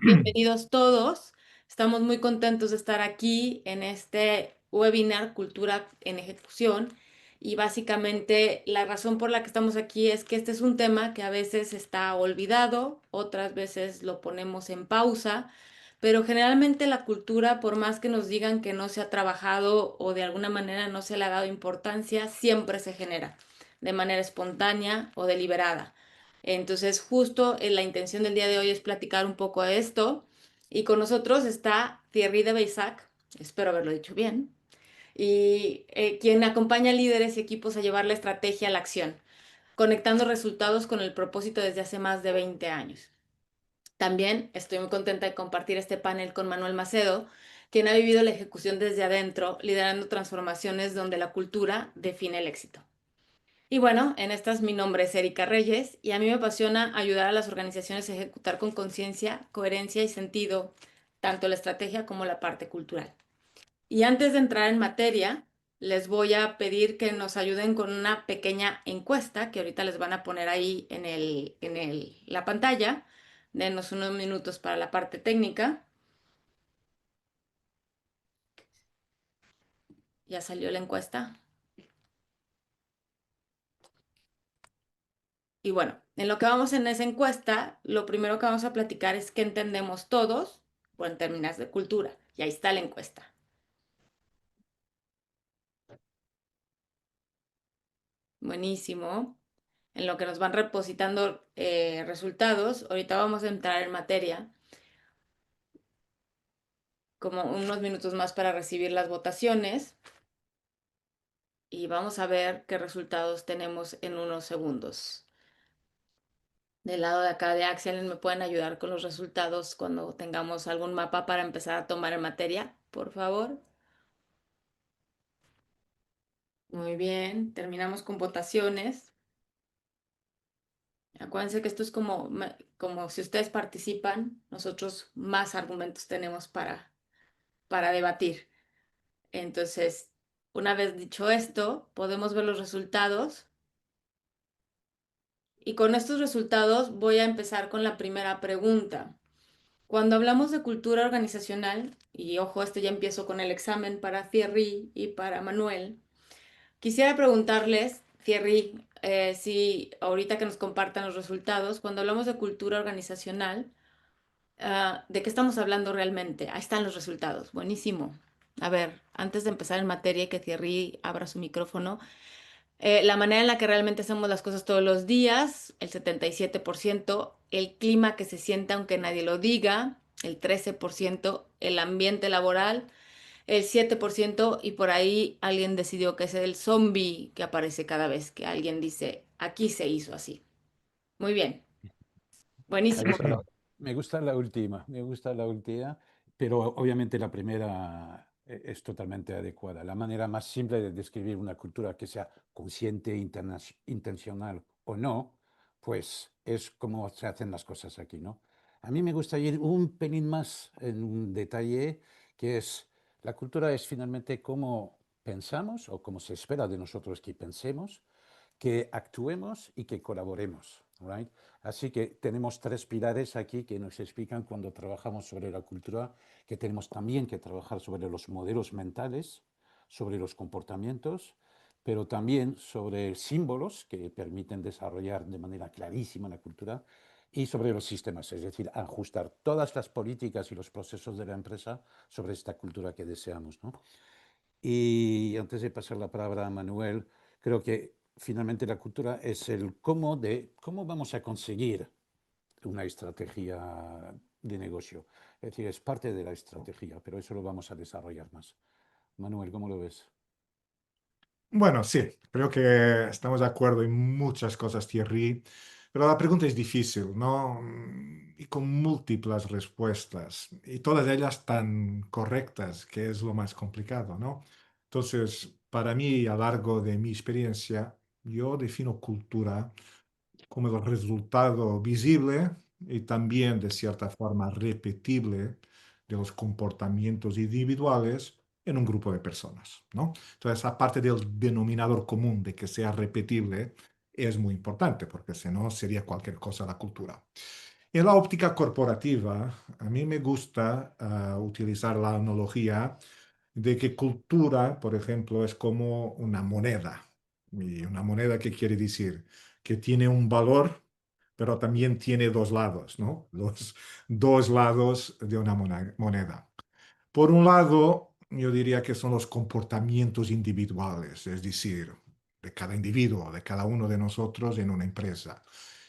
Bienvenidos todos. Estamos muy contentos de estar aquí en este webinar Cultura en Ejecución. Y básicamente la razón por la que estamos aquí es que este es un tema que a veces está olvidado, otras veces lo ponemos en pausa, pero generalmente la cultura, por más que nos digan que no se ha trabajado o de alguna manera no se le ha dado importancia, siempre se genera de manera espontánea o deliberada. Entonces, justo la intención del día de hoy es platicar un poco de esto. Y con nosotros está Thierry de Beisac, espero haberlo dicho bien, y quien acompaña a líderes y equipos a llevar la estrategia a la acción, conectando resultados con el propósito desde hace más de 20 años. También estoy muy contenta de compartir este panel con Manuel Macedo, quien ha vivido la ejecución desde adentro, liderando transformaciones donde la cultura define el éxito. Y bueno, en estas mi nombre es Erika Reyes y a mí me apasiona ayudar a las organizaciones a ejecutar con conciencia, coherencia y sentido tanto la estrategia como la parte cultural. Y antes de entrar en materia, les voy a pedir que nos ayuden con una pequeña encuesta que ahorita les van a poner ahí la pantalla. Denos unos minutos para la parte técnica. Ya salió la encuesta. Y bueno, en lo que vamos en esa encuesta, lo primero que vamos a platicar es qué entendemos todos por en términos de cultura. Y ahí está la encuesta. Buenísimo. En lo que nos van repositando resultados, ahorita vamos a entrar en materia, como unos minutos más para recibir las votaciones y vamos a ver qué resultados tenemos en unos segundos. Del lado de acá de Axel, ¿me pueden ayudar con los resultados cuando tengamos algún mapa para empezar a tomar en materia, por favor? Muy bien, terminamos con votaciones. Acuérdense que esto es como si ustedes participan, nosotros más argumentos tenemos para debatir. Entonces, una vez dicho esto, podemos ver los resultados. Y con estos resultados voy a empezar con la primera pregunta. Cuando hablamos de cultura organizacional, y ojo, esto ya empiezo con el examen para Thierry y para Manuel, quisiera preguntarles, Thierry, si ahorita que nos compartan los resultados, cuando hablamos de cultura organizacional, ¿de qué estamos hablando realmente? Ahí están los resultados. Buenísimo. A ver, antes de empezar en materia y que Thierry abra su micrófono, la manera en la que realmente hacemos las cosas todos los días, el 77%, el clima que se siente aunque nadie lo diga, el 13%, el ambiente laboral, el 7% y por ahí alguien decidió que es el zombie que aparece cada vez que alguien dice, aquí se hizo así. Muy bien, Me buenísimo. gusta me gusta la última, pero obviamente la primera es totalmente adecuada. La manera más simple de describir una cultura que sea consciente, intencional o no, pues es como se hacen las cosas aquí, ¿no? A mí me gusta ir un pelín más en un detalle que es, la cultura es finalmente cómo pensamos o cómo se espera de nosotros que pensemos, que actuemos y que colaboremos, ¿right? Así que tenemos tres pilares aquí que nos explican cuando trabajamos sobre la cultura, que tenemos también que trabajar sobre los modelos mentales, sobre los comportamientos, pero también sobre símbolos que permiten desarrollar de manera clarísima la cultura y sobre los sistemas, es decir, ajustar todas las políticas y los procesos de la empresa sobre esta cultura que deseamos, ¿no? Y antes de pasar la palabra a Manuel, creo que finalmente la cultura es el cómo de cómo vamos a conseguir una estrategia de negocio. Es decir, es parte de la estrategia, pero eso lo vamos a desarrollar más. Manuel, ¿cómo lo ves? Bueno, sí, creo que estamos de acuerdo en muchas cosas, Thierry, pero la pregunta es difícil, ¿no? Y con múltiples respuestas, y todas ellas tan correctas, que es lo más complicado, ¿no? Entonces, para mí, a lo largo de mi experiencia, yo defino cultura como el resultado visible y también de cierta forma repetible de los comportamientos individuales en un grupo de personas, ¿no? Entonces, aparte del denominador común de que sea repetible, es muy importante, porque si no sería cualquier cosa la cultura. En la óptica corporativa, a mí me gusta utilizar la analogía de que cultura, por ejemplo, es como una moneda. ¿Y una moneda qué quiere decir? Que tiene un valor, pero también tiene dos lados, ¿no? Los dos lados de una moneda. Por un lado, yo diría que son los comportamientos individuales, es decir, de cada individuo, de cada uno de nosotros en una empresa,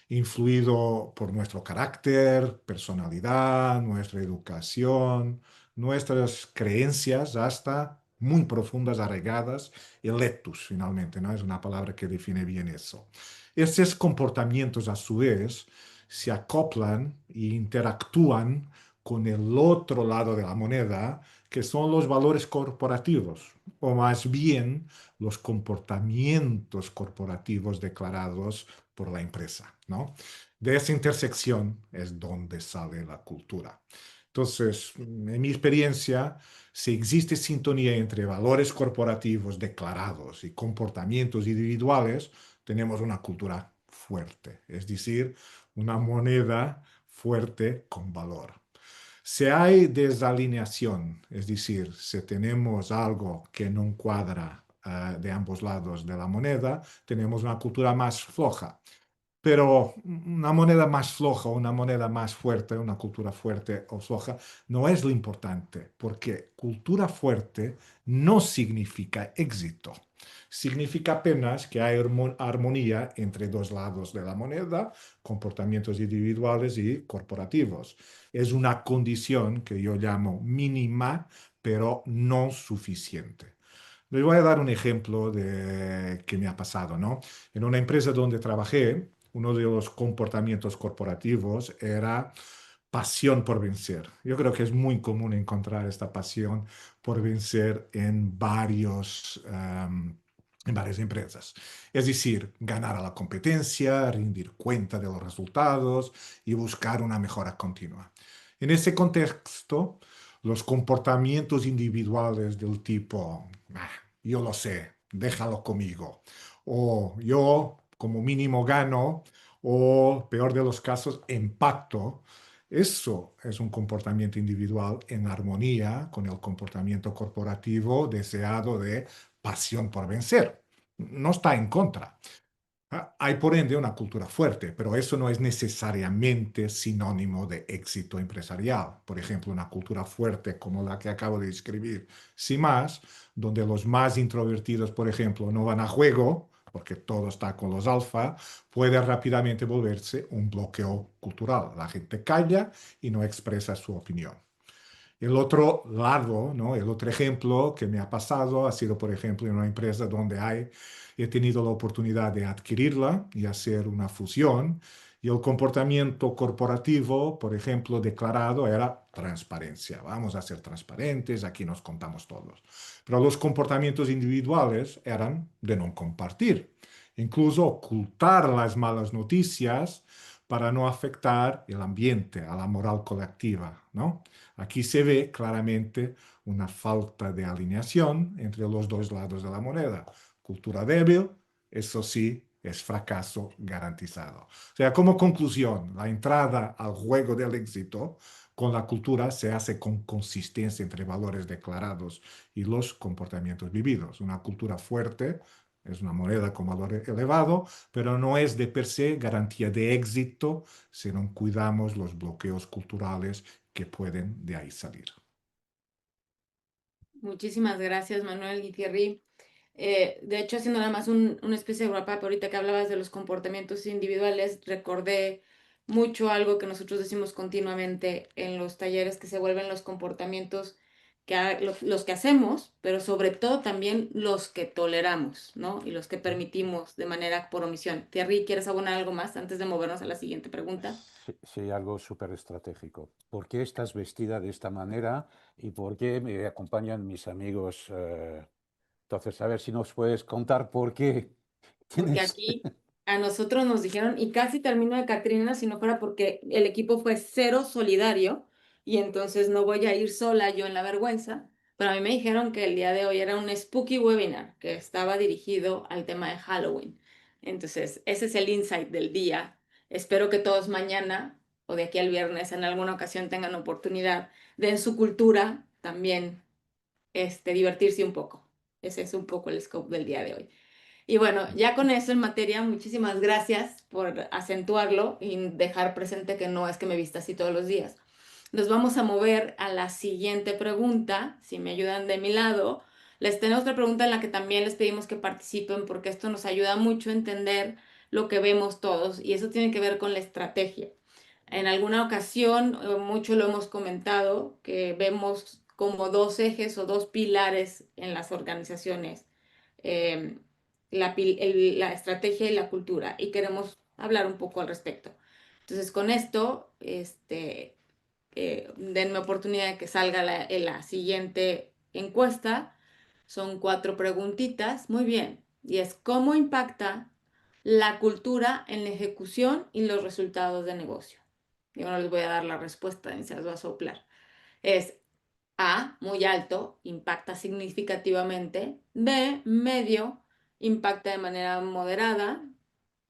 influido por nuestro carácter, personalidad, nuestra educación, nuestras creencias hasta muy profundas, arraigadas, el ethos, finalmente, ¿no? Es una palabra que define bien eso. Estos comportamientos, a su vez, se acoplan e interactúan con el otro lado de la moneda, que son los valores corporativos, o más bien los comportamientos corporativos declarados por la empresa, ¿no? De esa intersección es donde sale la cultura. Entonces, en mi experiencia, si existe sintonía entre valores corporativos declarados y comportamientos individuales, tenemos una cultura fuerte, es decir, una moneda fuerte con valor. Si hay desalineación, es decir, si tenemos algo que no cuadra de ambos lados de la moneda, tenemos una cultura más floja. Pero una moneda más floja, una moneda más fuerte, una cultura fuerte o floja, no es lo importante, porque cultura fuerte no significa éxito. Significa apenas que hay armonía entre dos lados de la moneda, comportamientos individuales y corporativos. Es una condición que yo llamo mínima, pero no suficiente. Les voy a dar un ejemplo de que me ha pasado, ¿no? En una empresa donde trabajé, uno de los comportamientos corporativos era pasión por vencer. Yo creo que es muy común encontrar esta pasión por vencer en varias empresas. Es decir, ganar a la competencia, rendir cuenta de los resultados y buscar una mejora continua. En ese contexto, los comportamientos individuales del tipo, "Ah, yo lo sé, déjalo conmigo", o yo como mínimo gano, o peor de los casos, impacto. Eso es un comportamiento individual en armonía con el comportamiento corporativo deseado de pasión por vencer. No está en contra. Hay por ende una cultura fuerte, pero eso no es necesariamente sinónimo de éxito empresarial. Por ejemplo, una cultura fuerte como la que acabo de describir, sin más, donde los más introvertidos, por ejemplo, no van a juego, porque todo está con los alfa, puede rápidamente volverse un bloqueo cultural. La gente calla y no expresa su opinión. El otro lado, ¿no? El otro ejemplo que me ha pasado ha sido, por ejemplo, en una empresa donde he tenido la oportunidad de adquirirla y hacer una fusión. Y el comportamiento corporativo, por ejemplo, declarado era transparencia. Vamos a ser transparentes, aquí nos contamos todos. Pero los comportamientos individuales eran de no compartir, incluso ocultar las malas noticias para no afectar el ambiente, a la moral colectiva, ¿no? Aquí se ve claramente una falta de alineación entre los dos lados de la moneda. Cultura débil, eso sí, es fracaso garantizado. O sea, como conclusión, la entrada al juego del éxito con la cultura se hace con consistencia entre valores declarados y los comportamientos vividos. Una cultura fuerte es una moneda con valor elevado, pero no es de per se garantía de éxito si no cuidamos los bloqueos culturales que pueden de ahí salir. Muchísimas gracias, Manuel y Thierry. De hecho, haciendo nada más una especie de wrap up, ahorita que hablabas de los comportamientos individuales, recordé mucho algo que nosotros decimos continuamente en los talleres, que se vuelven los comportamientos los que hacemos, pero sobre todo también los que toleramos, ¿no? Y los que permitimos de manera por omisión. Thierry, ¿quieres abonar algo más antes de movernos a la siguiente pregunta? Sí, sí, algo súper estratégico. ¿Por qué estás vestida de esta manera y por qué me acompañan mis amigos? Entonces, a ver si nos puedes contar por qué Porque tienes... aquí a nosotros nos dijeron, y casi termino de Catrina si no fuera porque el equipo fue cero solidario y entonces no voy a ir sola yo en la vergüenza, pero a mí me dijeron que el día de hoy era un spooky webinar que estaba dirigido al tema de Halloween. Entonces, ese es el insight del día. Espero que todos mañana o de aquí al viernes en alguna ocasión tengan oportunidad de en su cultura también divertirse un poco. Ese es un poco el scope del día de hoy. Y bueno, ya con eso en materia, muchísimas gracias por acentuarlo y dejar presente que no es que me vista así todos los días. Nos vamos a mover a la siguiente pregunta, si me ayudan de mi lado. Les tenemos otra pregunta en la que también les pedimos que participen porque esto nos ayuda mucho a entender lo que vemos todos y eso tiene que ver con la estrategia. En alguna ocasión, mucho lo hemos comentado, que vemos como dos ejes o dos pilares en las organizaciones, eh, la estrategia y la cultura, y queremos hablar un poco al respecto. Entonces, con esto, denme oportunidad de que salga la siguiente encuesta. Son 4 preguntitas. Muy bien. Y es, ¿cómo impacta la cultura en la ejecución y los resultados de negocio? Yo no les voy a dar la respuesta ni se las voy a soplar. Es A, muy alto, impacta significativamente. B, medio, impacta de manera moderada.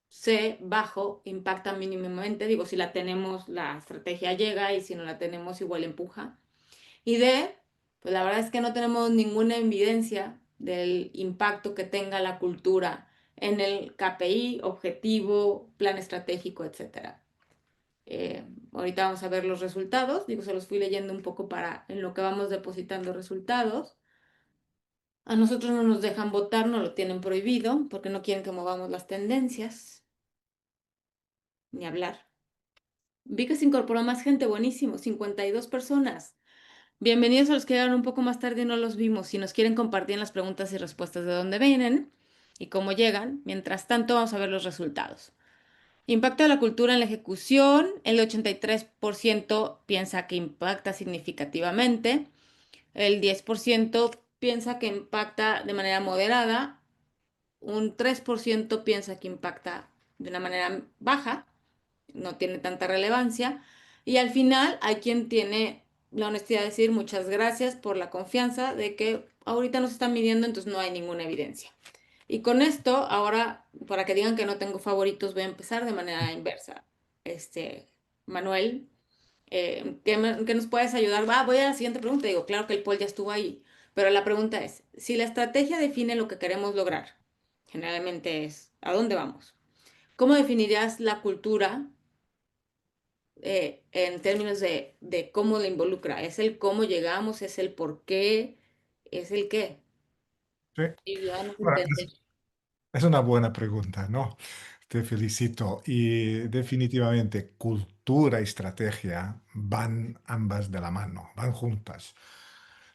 C, bajo, impacta mínimamente. Digo, si la tenemos, la estrategia llega y si no la tenemos, igual empuja. Y D, pues la verdad es que no tenemos ninguna evidencia del impacto que tenga la cultura en el KPI, objetivo, plan estratégico, etcétera. Ahorita vamos a ver los resultados. Digo, se los fui leyendo un poco para en lo que vamos depositando resultados. A nosotros no nos dejan votar, no lo tienen prohibido porque no quieren que movamos las tendencias, ni hablar. Vi que se incorporó más gente, buenísimo, 52 personas. Bienvenidos a los que llegaron un poco más tarde y no los vimos. Si nos quieren compartir en las preguntas y respuestas de dónde vienen y cómo llegan. Mientras tanto, vamos a ver los resultados. Impacto de la cultura en la ejecución. El 83% piensa que impacta significativamente. El 10% piensa que impacta de manera moderada. Un 3% piensa que impacta de una manera baja, no tiene tanta relevancia. Y al final hay quien tiene la honestidad de decir muchas gracias por la confianza de que ahorita no se están midiendo, entonces no hay ninguna evidencia. Y con esto, ahora, para que digan que no tengo favoritos, voy a empezar de manera inversa. Manuel, ¿qué nos puedes ayudar? Voy a la siguiente pregunta. Digo, claro que el poll ya estuvo ahí, pero la pregunta es, si la estrategia define lo que queremos lograr, generalmente es, ¿a dónde vamos? ¿Cómo definirías la cultura en términos de cómo la involucra? ¿Es el cómo llegamos? ¿Es el por qué? ¿Es el qué? Sí. Ayúdanos a Bueno, entender. es una buena pregunta, ¿no? Te felicito. Y definitivamente cultura y estrategia van ambas de la mano, van juntas.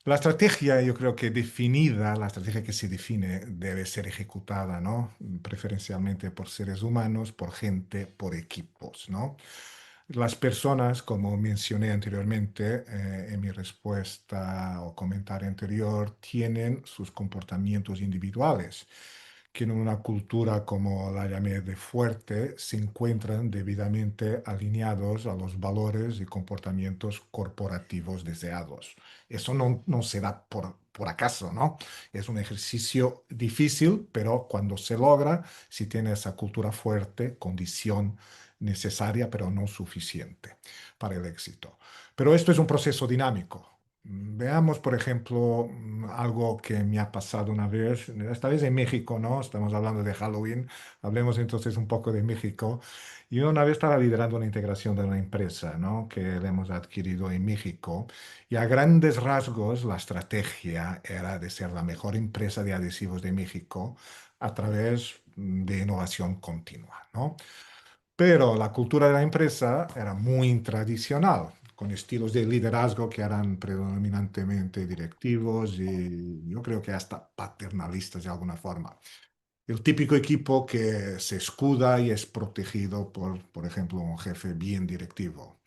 La estrategia, yo creo que definida, la estrategia que se define debe ser ejecutada, ¿no? Preferencialmente por seres humanos, por gente, por equipos, ¿no? Las personas, como mencioné anteriormente en mi respuesta o comentario anterior, tienen sus comportamientos individuales que en una cultura como la llamé de fuerte se encuentran debidamente alineados a los valores y comportamientos corporativos deseados. Eso no se da por acaso, ¿no? Es un ejercicio difícil, pero cuando se logra, si tiene esa cultura fuerte, condición necesaria, pero no suficiente para el éxito. Pero esto es un proceso dinámico. Veamos, por ejemplo, algo que me ha pasado una vez, esta vez en México, ¿no? Estamos hablando de Halloween, hablemos entonces un poco de México. Yo una vez estaba liderando una integración de una empresa, ¿no? Que le hemos adquirido en México y a grandes rasgos la estrategia era de ser la mejor empresa de adhesivos de México a través de innovación continua, ¿no? Pero la cultura de la empresa era muy tradicional, con estilos de liderazgo que eran predominantemente directivos y yo creo que hasta paternalistas de alguna forma. El típico equipo que se escuda y es protegido por ejemplo, un jefe bien directivo.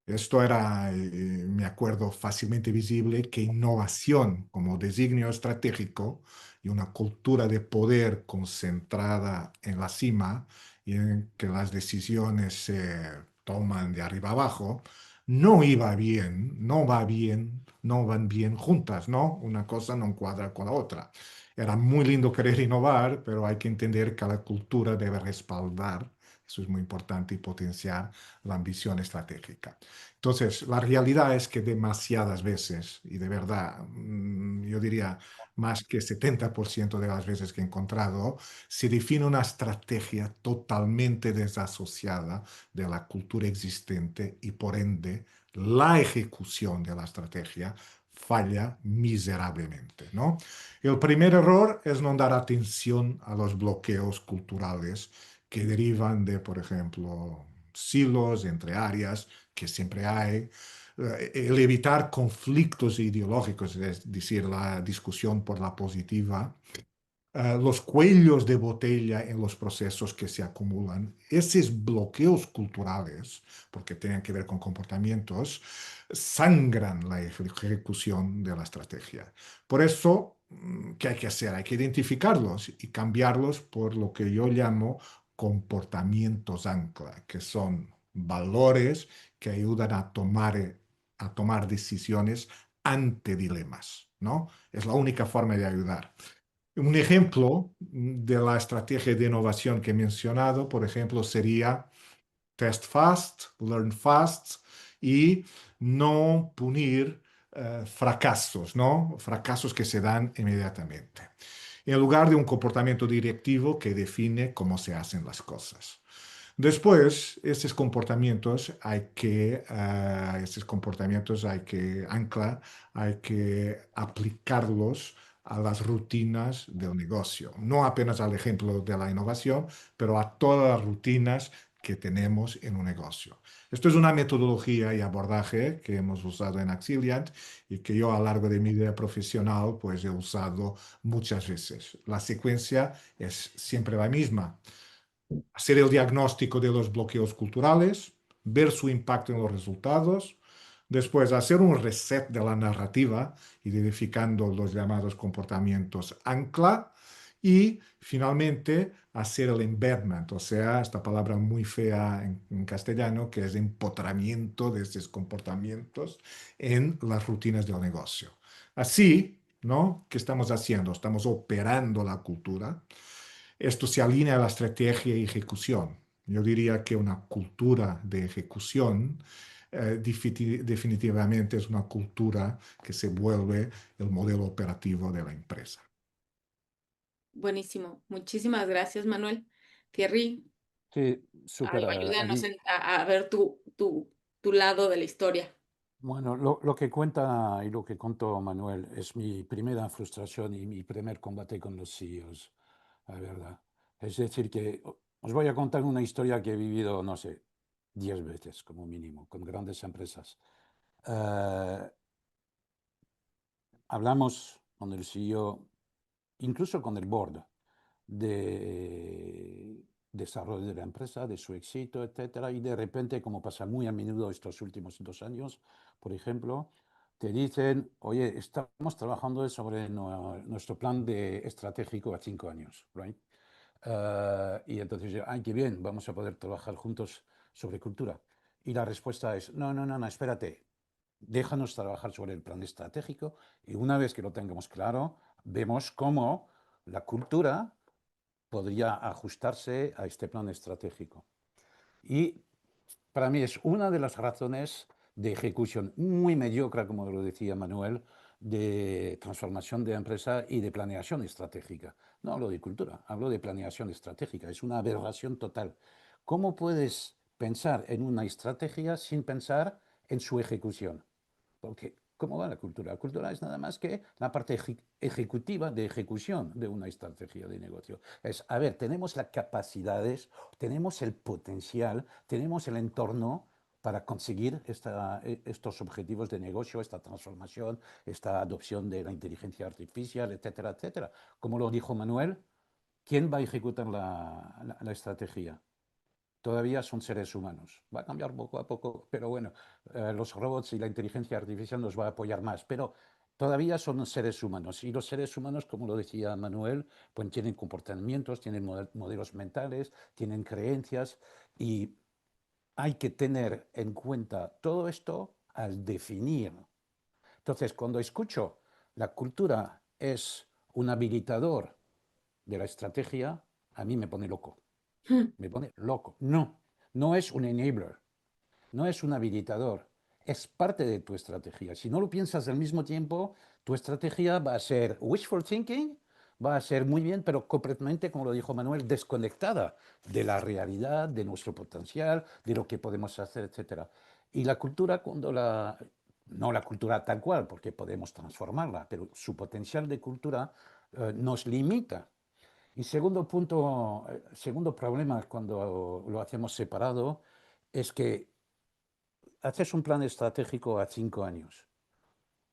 Esto era, me acuerdo, fácilmente visible que innovación como designio estratégico y una cultura de poder concentrada en la cima y en que las decisiones se toman de arriba abajo, no iba bien, no va bien, no van bien juntas, ¿no? Una cosa no cuadra con la otra. Era muy lindo querer innovar, pero hay que entender que la cultura debe respaldar Eso es muy importante y potenciar la ambición estratégica. Entonces, la realidad es que demasiadas veces, y de verdad, yo diría más que 70% de las veces que he encontrado, se define una estrategia totalmente desasociada de la cultura existente y por ende la ejecución de la estrategia falla miserablemente, ¿no? El primer error es no dar atención a los bloqueos culturales que derivan de, por ejemplo, silos entre áreas, que siempre hay, el evitar conflictos ideológicos, es decir, la discusión por la positiva, los cuellos de botella en los procesos que se acumulan, esos bloqueos culturales, porque tienen que ver con comportamientos, sangran la ejecución de la estrategia. Por eso, ¿qué hay que hacer? Hay que identificarlos y cambiarlos por lo que yo llamo comportamientos ancla, que son valores que ayudan a tomar decisiones ante dilemas, ¿no? Es la única forma de ayudar. Un ejemplo de la estrategia de innovación que he mencionado, por ejemplo, sería test fast, learn fast y no punir fracasos, ¿no? Fracasos que se dan inmediatamente, en lugar de un comportamiento directivo que define cómo se hacen las cosas. Después, hay que aplicarlos a las rutinas del negocio, no apenas al ejemplo de la innovación, pero a todas las rutinas que tenemos en un negocio. Esto es una metodología y abordaje que hemos usado en Axiliant y que yo a lo largo de mi vida profesional pues he usado muchas veces. La secuencia es siempre la misma: hacer el diagnóstico de los bloqueos culturales, ver su impacto en los resultados, después hacer un reset de la narrativa, identificando los llamados comportamientos ancla, y finalmente hacer el embedment, o sea, esta palabra muy fea en castellano, que es empotramiento de estos comportamientos en las rutinas del negocio. Así, ¿no? ¿Qué estamos haciendo? Estamos operando la cultura. Esto se alinea a la estrategia y ejecución. Yo diría que una cultura de ejecución definitivamente es una cultura que se vuelve el modelo operativo de la empresa. Buenísimo. Muchísimas gracias, Manuel. Thierry, Sí, súper. ayúdanos Allí, a ver tu lado de la historia. bueno, lo que cuenta y lo que contó Manuel es mi primera frustración y mi primer combate con los CEOs, la verdad. Es decir, que os voy a contar una historia que he vivido, no sé, 10 veces como mínimo, con grandes empresas. Eh, Hablamos con el CEO, incluso con el board, de desarrollo de la empresa, de su éxito, etcétera, y de repente, como pasa muy a menudo estos últimos 2 años, por ejemplo, te dicen, oye, estamos trabajando sobre nuestro plan estratégico a 5 años, right? Y entonces yo, ay, qué bien, vamos a poder trabajar juntos sobre cultura. Y la respuesta es, no, no, no, no, espérate, déjanos trabajar sobre el plan estratégico y una vez que lo tengamos claro, vemos cómo la cultura podría ajustarse a este plan estratégico. Y para mí es una de las razones de ejecución muy mediocre, como lo decía Manuel, de transformación de empresa y de planeación estratégica. No hablo de cultura, hablo de planeación estratégica. Es una aberración total. ¿Cómo puedes pensar en una estrategia sin pensar en su ejecución? Porque, ¿cómo va la cultura? La cultura es nada más que la parte ejecutiva de ejecución de una estrategia de negocio. Es, a ver, tenemos las capacidades, tenemos el potencial, tenemos el entorno para conseguir estos objetivos de negocio, esta transformación, esta adopción de la inteligencia artificial, etcétera, etcétera. Como lo dijo Manuel, ¿quién va a ejecutar la estrategia? Todavía son seres humanos. Va a cambiar poco a poco, pero bueno, los robots y la inteligencia artificial nos va a apoyar más, pero todavía son seres humanos. Y los seres humanos, como lo decía Manuel, pues tienen comportamientos, tienen modelos mentales, tienen creencias y hay que tener en cuenta todo esto al definir. Entonces, cuando escucho la cultura es un habilitador de la estrategia, a mí me pone loco. Me pone loco. No, no es un enabler, no es un habilitador, es parte de tu estrategia. Si no lo piensas al mismo tiempo, tu estrategia va a ser wishful thinking, va a ser muy bien, pero completamente, como lo dijo Manuel, desconectada de la realidad, de nuestro potencial, de lo que podemos hacer, etcétera. Y la cultura, no la cultura tal cual, porque podemos transformarla, pero su potencial de cultura nos limita. Y segundo punto, segundo problema cuando lo hacemos separado, es que haces un plan estratégico a 5 años,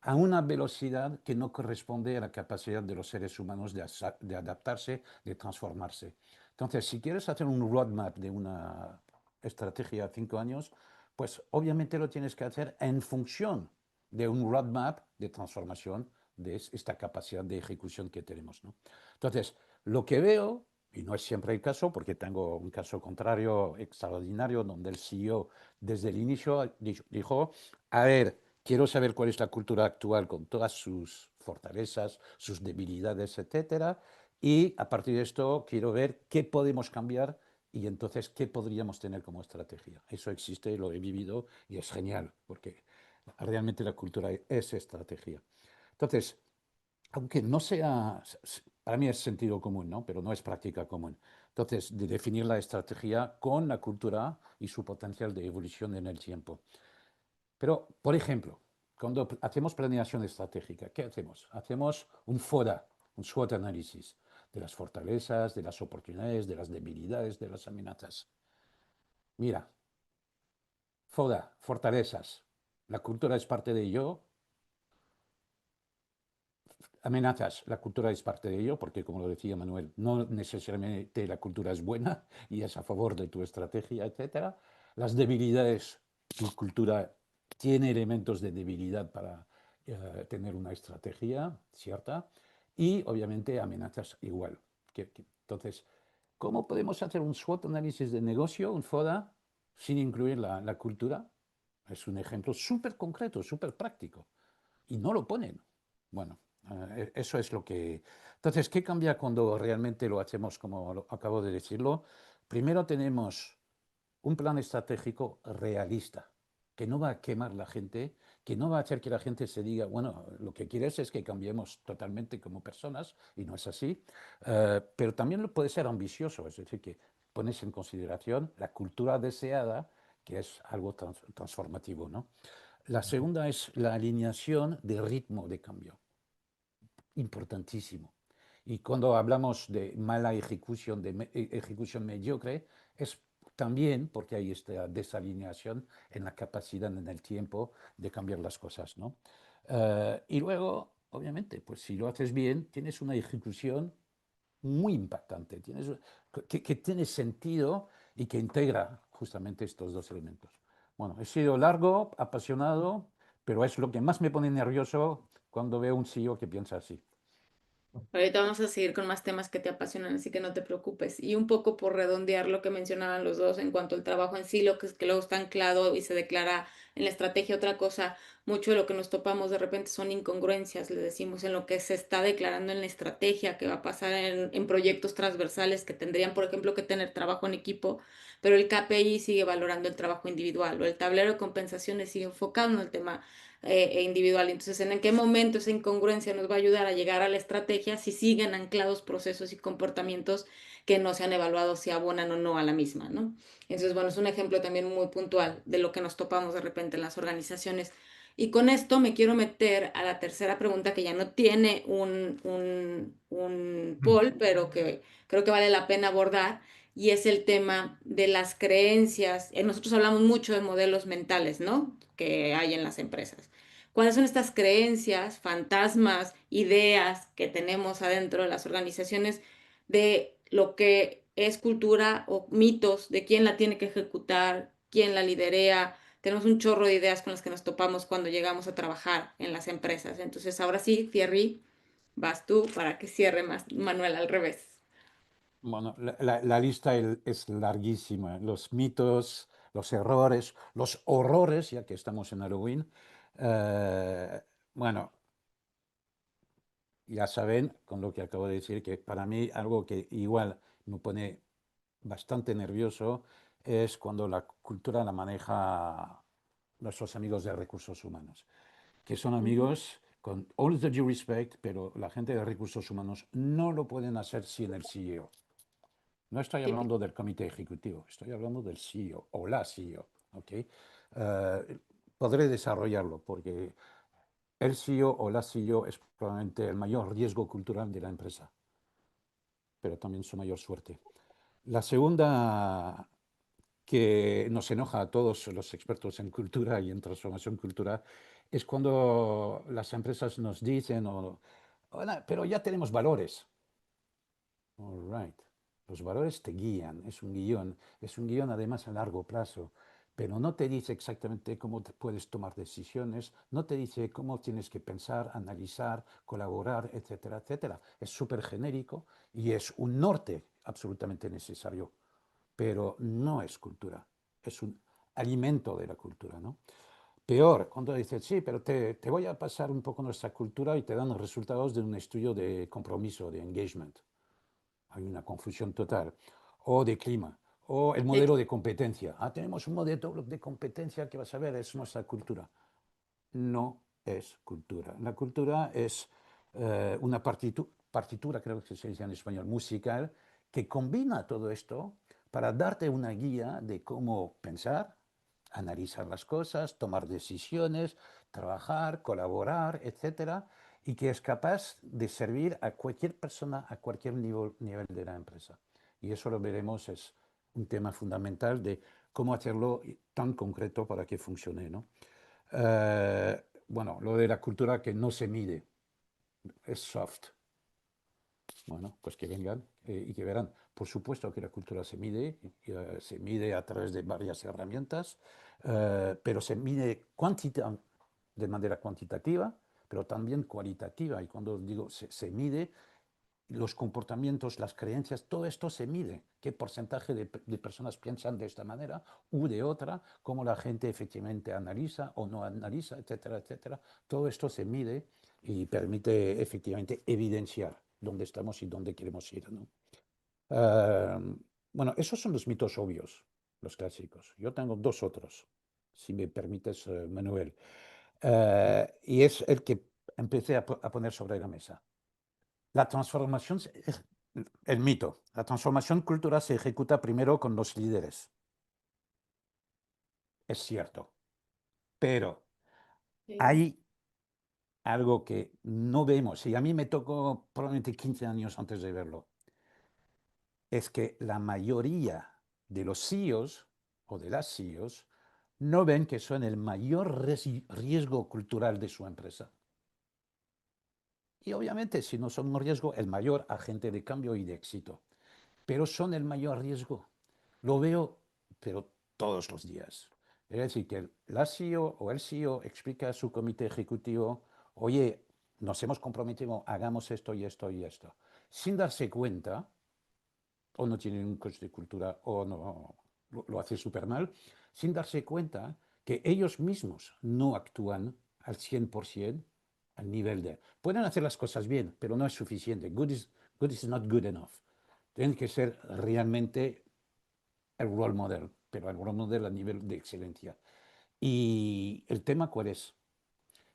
a una velocidad que no corresponde a la capacidad de los seres humanos de adaptarse, de transformarse. Entonces, si quieres hacer un roadmap de una estrategia a 5 años, pues obviamente lo tienes que hacer en función de un roadmap de transformación de esta capacidad de ejecución que tenemos, ¿no? Entonces, lo que veo, y no es siempre el caso, porque tengo un caso contrario extraordinario, donde el CEO desde el inicio dijo, a ver, quiero saber cuál es la cultura actual con todas sus fortalezas, sus debilidades, etcétera, y a partir de esto quiero ver qué podemos cambiar y entonces qué podríamos tener como estrategia. Eso existe, lo he vivido y es genial, porque realmente la cultura es estrategia. Entonces, aunque no sea, para mí es sentido común, ¿no? Pero no es práctica común. Entonces, de definir la estrategia con la cultura y su potencial de evolución en el tiempo. Pero, por ejemplo, cuando hacemos planeación estratégica, ¿qué hacemos? Hacemos un FODA, un SWOT análisis de las fortalezas, de las oportunidades, de las debilidades, de las amenazas. Mira, FODA, fortalezas. La cultura es parte de ello. Amenazas, la cultura es parte de ello, porque como lo decía Manuel, no necesariamente la cultura es buena y es a favor de tu estrategia, etcétera. Las debilidades, tu cultura tiene elementos de debilidad para tener una estrategia cierta y obviamente amenazas igual. Entonces, ¿cómo podemos hacer un SWOT análisis de negocio, un FODA, sin incluir la cultura? Es un ejemplo súper concreto, súper práctico. Y no lo ponen. Bueno, eso es lo que... Entonces, ¿qué cambia cuando realmente lo hacemos como acabo de decirlo? Primero tenemos un plan estratégico realista, que no va a quemar la gente, que no va a hacer que la gente se diga, bueno, lo que quieres es que cambiemos totalmente como personas, y no es así, pero también puede ser ambicioso, es decir, que pones en consideración la cultura deseada, que es algo transformativo, ¿no? La segunda es la alineación de ritmo de cambio, importantísimo. Y cuando hablamos de mala ejecución, de ejecución mediocre, es también porque hay esta desalineación en la capacidad en el tiempo de cambiar las cosas, ¿no? Y luego, obviamente, pues si lo haces bien, tienes una ejecución muy impactante, que tiene sentido y que integra justamente estos dos elementos. Bueno, he sido largo, apasionado, pero es lo que más me pone nervioso cuando veo un CEO que piensa así. Ahorita vamos a seguir con más temas que te apasionan, así que no te preocupes. Y un poco por redondear lo que mencionaban los dos en cuanto al trabajo en sí, lo que es que luego está anclado y se declara en la estrategia otra cosa, mucho de lo que nos topamos de repente son incongruencias, le decimos, en lo que se está declarando en la estrategia, que va a pasar en proyectos transversales que tendrían, por ejemplo, que tener trabajo en equipo, pero el KPI sigue valorando el trabajo individual o el tablero de compensaciones sigue enfocado en el tema individual. Entonces, ¿en qué momento esa incongruencia nos va a ayudar a llegar a la estrategia si siguen anclados procesos y comportamientos que no se han evaluado si abonan o no a la misma, ¿no? Entonces, bueno, es un ejemplo también muy puntual de lo que nos topamos de repente en las organizaciones. Y con esto me quiero meter a la tercera pregunta que ya no tiene un poll, pero que creo que vale la pena abordar, y es el tema de las creencias. Nosotros hablamos mucho de modelos mentales, ¿no? Que hay en las empresas. ¿Cuáles son estas creencias, fantasmas, ideas que tenemos adentro de las organizaciones de lo que es cultura o mitos de quién la tiene que ejecutar, quién la liderea? Tenemos un chorro de ideas con las que nos topamos cuando llegamos a trabajar en las empresas. Entonces, ahora sí, Thierry, vas tú para que cierre más, Manuel, al revés. Bueno, la lista es larguísima. Los mitos, los errores, los horrores, ya que estamos en Halloween. Eh, bueno, ya saben, con lo que acabo de decir, que para mí algo que igual me pone bastante nervioso es cuando la cultura la maneja nuestros amigos de recursos humanos, que son Ujú. amigos con all the due respect, pero la gente de recursos humanos no lo pueden hacer sin el CEO. No estoy Típico. hablando del comité ejecutivo, estoy hablando del CEO o la CEO. ¿Ok? Podré desarrollarlo porque el CEO o la CEO es probablemente el mayor riesgo cultural de la empresa, pero también su mayor suerte. La segunda que nos enoja a todos los expertos en cultura y en transformación cultural es cuando las empresas nos dicen, "Hola, pero ya tenemos valores". All right. Los valores te guían, es un guión además a largo plazo, pero no te dice exactamente cómo te puedes tomar decisiones, no te dice cómo tienes que pensar, analizar, colaborar, etcétera, etcétera. Es súper genérico y es un norte absolutamente necesario, pero no es cultura, es un alimento de la cultura, ¿no? Peor, cuando dices, sí, pero te voy a pasar un poco nuestra cultura y te dan los resultados de un estudio de compromiso, de engagement. Hay una confusión total. O de clima, o el Sí. modelo de competencia. Ah, tenemos un modelo de competencia que vas a ver, es nuestra cultura. No es cultura. La cultura es una partitura, creo que se dice en español, musical, que combina todo esto para darte una guía de cómo pensar, analizar las cosas, tomar decisiones, trabajar, colaborar, etcétera, y que es capaz de servir a cualquier persona a cualquier nivel de la empresa. Y eso lo veremos, es un tema fundamental de cómo hacerlo tan concreto para que funcione, ¿no? Bueno, lo de la cultura que no se mide, es soft. Bueno, pues que vengan y que verán. Por supuesto que la cultura se mide a través de varias herramientas, pero se mide de manera cuantitativa, pero también cualitativa. Y cuando digo se mide, los comportamientos, las creencias, todo esto se mide. ¿Qué porcentaje de personas piensan de esta manera u de otra? ¿Cómo la gente efectivamente analiza o no analiza, etcétera, etcétera? Todo esto se mide y permite efectivamente evidenciar dónde estamos y dónde queremos ir, ¿no? Bueno, esos son los mitos obvios, los clásicos. Yo tengo dos otros, si me permites, Manuel. Y es el que empecé a poner sobre la mesa. La transformación, el mito, la transformación cultural se ejecuta primero con los líderes. Es cierto, pero Sí. hay algo que no vemos, y a mí me tocó probablemente 15 años antes de verlo, es que la mayoría de los CEOs o de las CEOs no ven que son el mayor riesgo cultural de su empresa. Y obviamente, si no son un riesgo, el mayor agente de cambio y de éxito. Pero son el mayor riesgo. Lo veo, pero todos los días. Es decir, que la CEO o el CEO explica a su comité ejecutivo, oye, nos hemos comprometido, hagamos esto y esto y esto, sin darse cuenta, o no tienen un coach de cultura, o no lo hace súper mal, sin darse cuenta que ellos mismos no actúan al 100% al nivel de... Pueden hacer las cosas bien, pero no es suficiente. Good is not good enough. Tienen que ser realmente el role model, pero el role model a nivel de excelencia. Y el tema cuál es?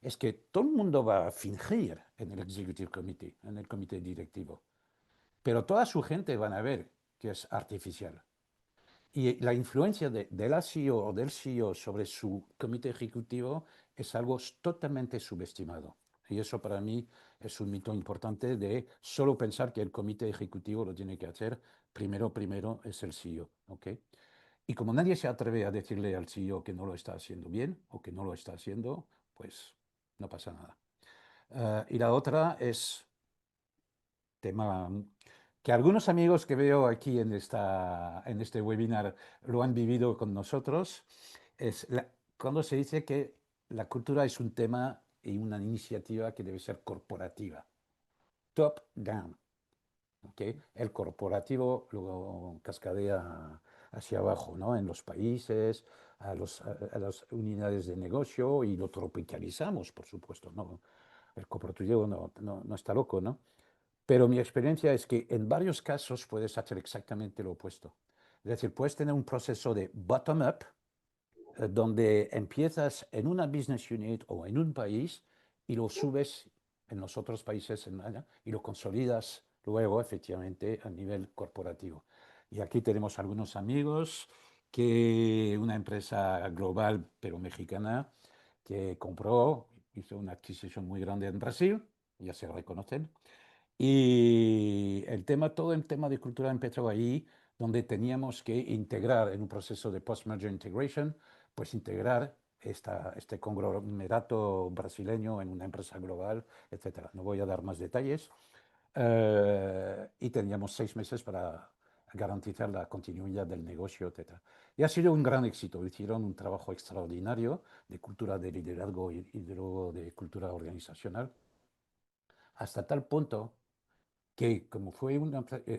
Es que todo el mundo va a fingir en el Executive Committee, en el comité directivo, pero toda su gente van a ver que es artificial. Y la influencia de la CEO o del CEO sobre su comité ejecutivo es algo totalmente subestimado. Y eso para mí es un mito importante de solo pensar que el comité ejecutivo lo tiene que hacer. Primero es el CEO. ¿Ok? Y como nadie se atreve a decirle al CEO que no lo está haciendo bien o que no lo está haciendo, pues no pasa nada. Y la otra es tema que algunos amigos que veo aquí en este webinar lo han vivido con nosotros, es cuando se dice que la cultura es un tema y una iniciativa que debe ser corporativa, top down. ¿Okay? El corporativo lo cascadea hacia abajo, ¿no? En los países, a las unidades de negocio y lo tropicalizamos, por supuesto, ¿no? El corporativo no está loco, ¿no? Pero mi experiencia es que en varios casos puedes hacer exactamente lo opuesto. Es decir, puedes tener un proceso de bottom-up, donde empiezas en una business unit o en un país y lo subes en los otros países y lo consolidas luego efectivamente a nivel corporativo. Y aquí tenemos algunos amigos que una empresa global pero mexicana que compró, hizo una adquisición muy grande en Brasil, ya se reconocen, y todo el tema de cultura empezó ahí, donde teníamos que integrar en un proceso de post-merger integration, pues integrar este conglomerado brasileño en una empresa global, etcétera. No voy a dar más detalles. Y teníamos 6 meses para garantizar la continuidad del negocio, etcétera. Y ha sido un gran éxito. Hicieron un trabajo extraordinario de cultura de liderazgo y luego de cultura organizacional, hasta tal punto que como fue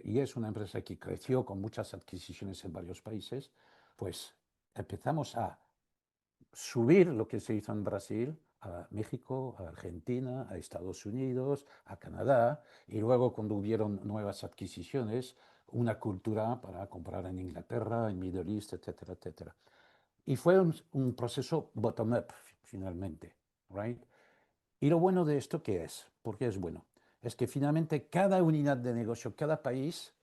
y es una empresa que creció con muchas adquisiciones en varios países, pues empezamos a subir lo que se hizo en Brasil a México, a Argentina, a Estados Unidos, a Canadá, y luego cuando hubieron nuevas adquisiciones, una cultura para comprar en Inglaterra, en Middle East, etcétera, etcétera. Y fue un proceso bottom-up, finalmente, right? Y lo bueno de esto, ¿qué es? ¿Por qué es bueno? Es que finalmente cada unidad de negocio, cada país,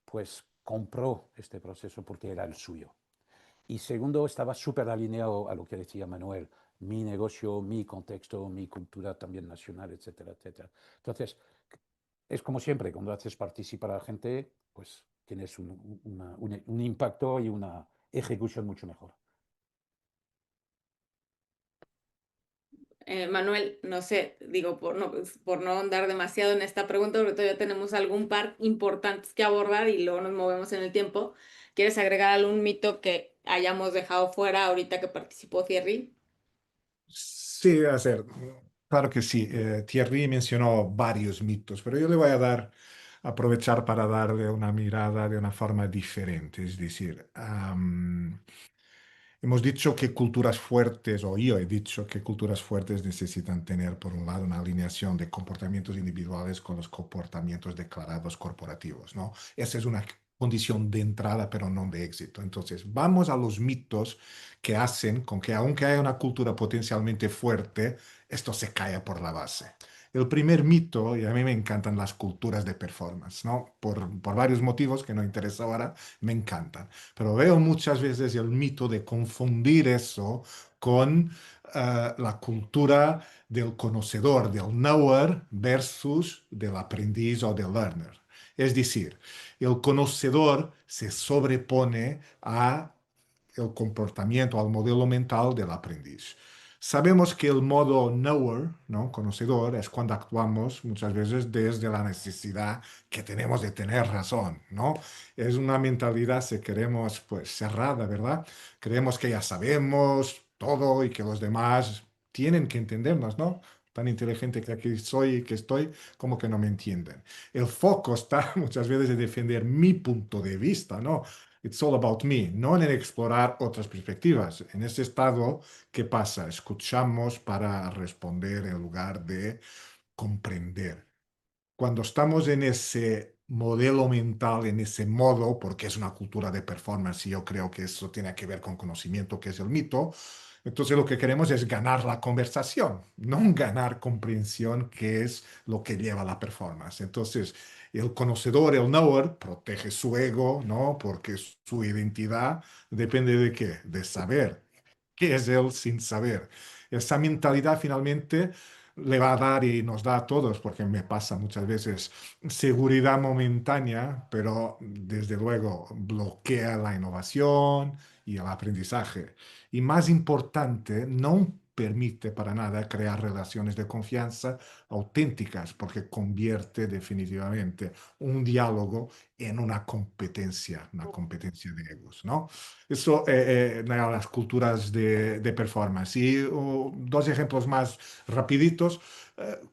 pues compró este proceso porque era el suyo. Y segundo, estaba súper alineado a lo que decía Manuel, mi negocio, mi contexto, mi cultura también nacional, etcétera, etcétera. Entonces, es como siempre, cuando haces participar a la gente, pues tienes un impacto y una ejecución mucho mejor. Manuel, no sé, digo, por no andar demasiado en esta pregunta, porque todavía tenemos algún par importantes que abordar y luego nos movemos en el tiempo. ¿Quieres agregar algún mito que hayamos dejado fuera ahorita que participó Thierry? Sí, a ver, claro que sí. Thierry mencionó varios mitos, pero yo le voy a aprovechar para darle una mirada de una forma diferente. Es decir, hemos dicho que culturas fuertes, o yo he dicho que culturas fuertes necesitan tener, por un lado, una alineación de comportamientos individuales con los comportamientos declarados corporativos, ¿no? Esa es una condición de entrada, pero no de éxito. Entonces, vamos a los mitos que hacen con que, aunque haya una cultura potencialmente fuerte, esto se caiga por la base. El primer mito, y a mí me encantan las culturas de performance, ¿no? Por varios motivos que no interesa ahora, me encantan. Pero veo muchas veces el mito de confundir eso con la cultura del conocedor, del knower, versus del aprendiz o del learner. Es decir, el conocedor se sobrepone a el comportamiento, al modelo mental del aprendiz. Sabemos que el modo knower, ¿no? Conocedor, es cuando actuamos muchas veces desde la necesidad que tenemos de tener razón, ¿no? Es una mentalidad, si queremos, pues cerrada, ¿verdad? Creemos que ya sabemos todo y que los demás tienen que entendernos, ¿no? Tan inteligente que aquí soy y que estoy, como que no me entienden. El foco está muchas veces en defender mi punto de vista, ¿no? It's all about me, no en explorar otras perspectivas. En ese estado, ¿qué pasa? Escuchamos para responder en lugar de comprender. Cuando estamos en ese modelo mental, en ese modo, porque es una cultura de performance y yo creo que eso tiene que ver con conocimiento, que es el mito, entonces lo que queremos es ganar la conversación, no ganar comprensión, que es lo que lleva a la performance. Entonces, el conocedor, el knower, protege su ego, ¿no? Porque su identidad depende de qué? De saber. ¿Qué es él sin saber? Esa mentalidad finalmente le va a dar y nos da a todos, porque me pasa muchas veces, seguridad momentánea, pero desde luego bloquea la innovación y el aprendizaje. Y más importante, no permite para nada crear relaciones de confianza auténticas, porque convierte definitivamente un diálogo en una competencia de egos, ¿no? Eso, las culturas de performance. Y dos ejemplos más rapiditos.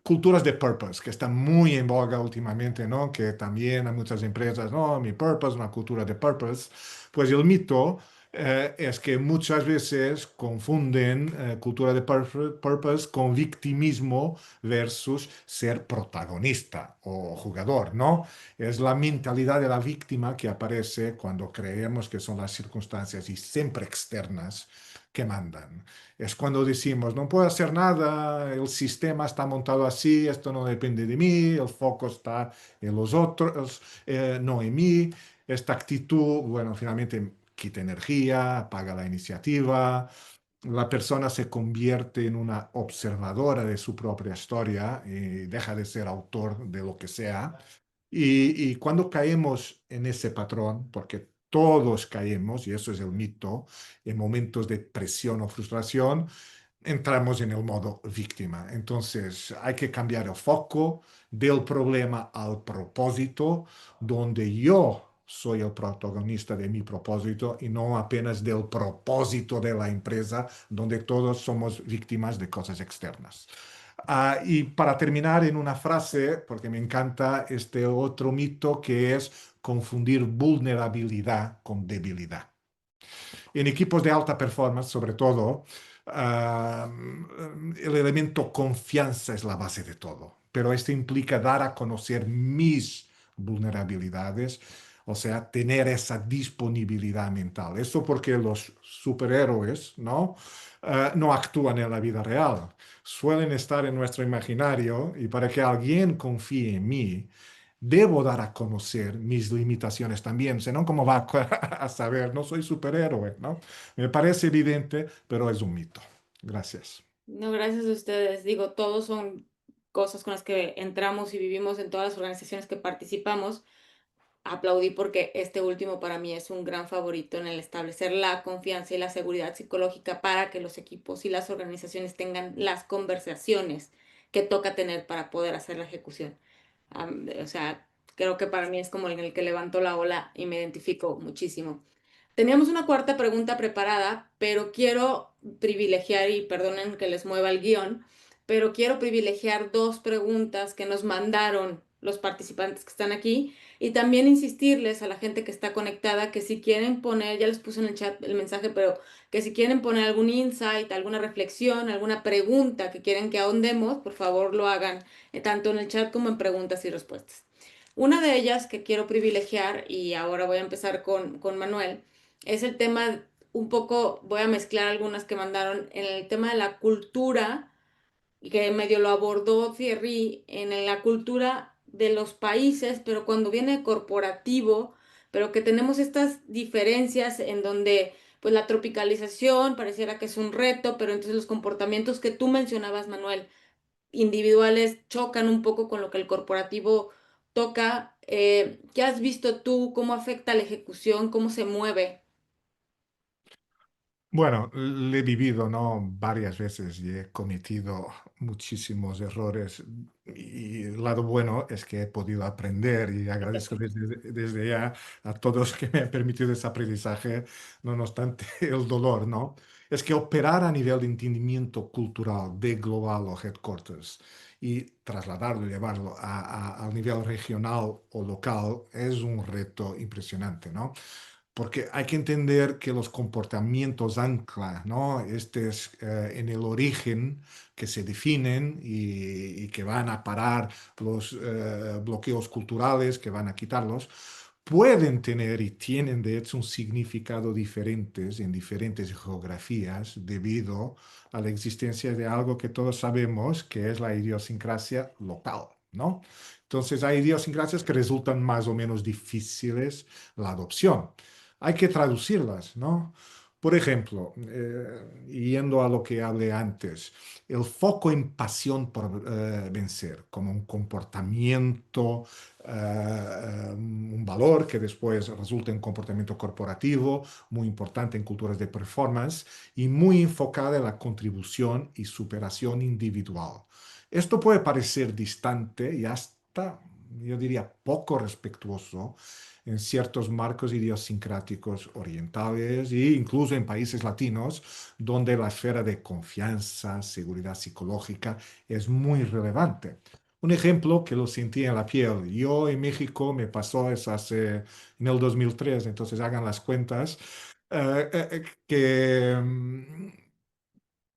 Culturas de purpose, que están muy en boga últimamente, ¿no? Que también hay muchas empresas, ¿no? Mi purpose, una cultura de purpose. Pues el mito es que muchas veces confunden cultura de purpose con victimismo versus ser protagonista o jugador, ¿no? Es la mentalidad de la víctima que aparece cuando creemos que son las circunstancias y siempre externas que mandan. Es cuando decimos, no puedo hacer nada, el sistema está montado así, esto no depende de mí, el foco está en los otros, no en mí. Esta actitud, bueno, finalmente quita energía, apaga la iniciativa, la persona se convierte en una observadora de su propia historia y deja de ser autor de lo que sea. Y cuando caemos en ese patrón, porque todos caemos, y eso es el mito, en momentos de presión o frustración, entramos en el modo víctima. Entonces hay que cambiar el foco del problema al propósito, donde yo soy el protagonista de mi propósito y no apenas del propósito de la empresa, donde todos somos víctimas de cosas externas. Y para terminar en una frase, porque me encanta este otro mito que es confundir vulnerabilidad con debilidad. En equipos de alta performance, sobre todo, ah, el elemento confianza es la base de todo, pero esto implica dar a conocer mis vulnerabilidades, o sea, tener esa disponibilidad mental. Eso porque los superhéroes, ¿no? No actúan en la vida real. Suelen estar en nuestro imaginario y para que alguien confíe en mí, debo dar a conocer mis limitaciones también, si no, ¿cómo va a saber? No soy superhéroe, ¿no? Me parece evidente, pero es un mito. Gracias. No, gracias a ustedes. Digo, todos son cosas con las que entramos y vivimos en todas las organizaciones que participamos. Aplaudí porque este último para mí es un gran favorito en el establecer la confianza y la seguridad psicológica para que los equipos y las organizaciones tengan las conversaciones que toca tener para poder hacer la ejecución. O sea, creo que para mí es como en el que levanto la ola y me identifico muchísimo. Teníamos una cuarta pregunta preparada, pero quiero privilegiar, y perdonen que les mueva el guión, pero quiero privilegiar dos preguntas que nos mandaron los participantes que están aquí y también insistirles a la gente que está conectada que si quieren poner, ya les puse en el chat el mensaje, pero que si quieren poner algún insight, alguna reflexión, alguna pregunta que quieren que ahondemos, por favor lo hagan, tanto en el chat como en preguntas y respuestas. Una de ellas que quiero privilegiar, y ahora voy a empezar con Manuel, es el tema, un poco, voy a mezclar algunas que mandaron, en el tema de la cultura, y que medio lo abordó Thierry, en la cultura de los países, pero cuando viene corporativo, pero que tenemos estas diferencias en donde pues la tropicalización pareciera que es un reto, pero entonces los comportamientos que tú mencionabas, Manuel, individuales chocan un poco con lo que el corporativo toca. ¿Qué has visto tú? ¿Cómo afecta la ejecución? ¿Cómo se mueve? Bueno, le he vivido, ¿no? Varias veces y he cometido muchísimos errores. Y el lado bueno es que he podido aprender y agradezco desde ya a todos que me han permitido ese aprendizaje, no obstante el dolor, ¿no? Es que operar a nivel de entendimiento cultural de global o headquarters y trasladarlo, llevarlo al nivel regional o local es un reto impresionante, ¿no? Porque hay que entender que los comportamientos ancla, ¿no? Este es en el origen que se definen y que van a parar los bloqueos culturales, que van a quitarlos, pueden tener y tienen de hecho un significado diferentes en diferentes geografías debido a la existencia de algo que todos sabemos que es la idiosincrasia local, ¿no? Entonces hay idiosincrasias que resultan más o menos difíciles la adopción. Hay que traducirlas, ¿no? Por ejemplo, yendo a lo que hablé antes, el foco en pasión por vencer, como un comportamiento, un valor que después resulta en comportamiento corporativo, muy importante en culturas de performance y muy enfocada en la contribución y superación individual. Esto puede parecer distante y hasta, yo diría, poco respetuoso en ciertos marcos idiosincráticos orientales e incluso en países latinos, donde la esfera de confianza, seguridad psicológica es muy relevante. Un ejemplo que lo sentí en la piel. Yo en México me pasó eso hace en el 2003, entonces hagan las cuentas. que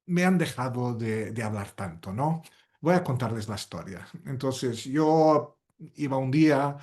me han dejado de hablar tanto, ¿no? Voy a contarles la historia. Entonces, yo iba un día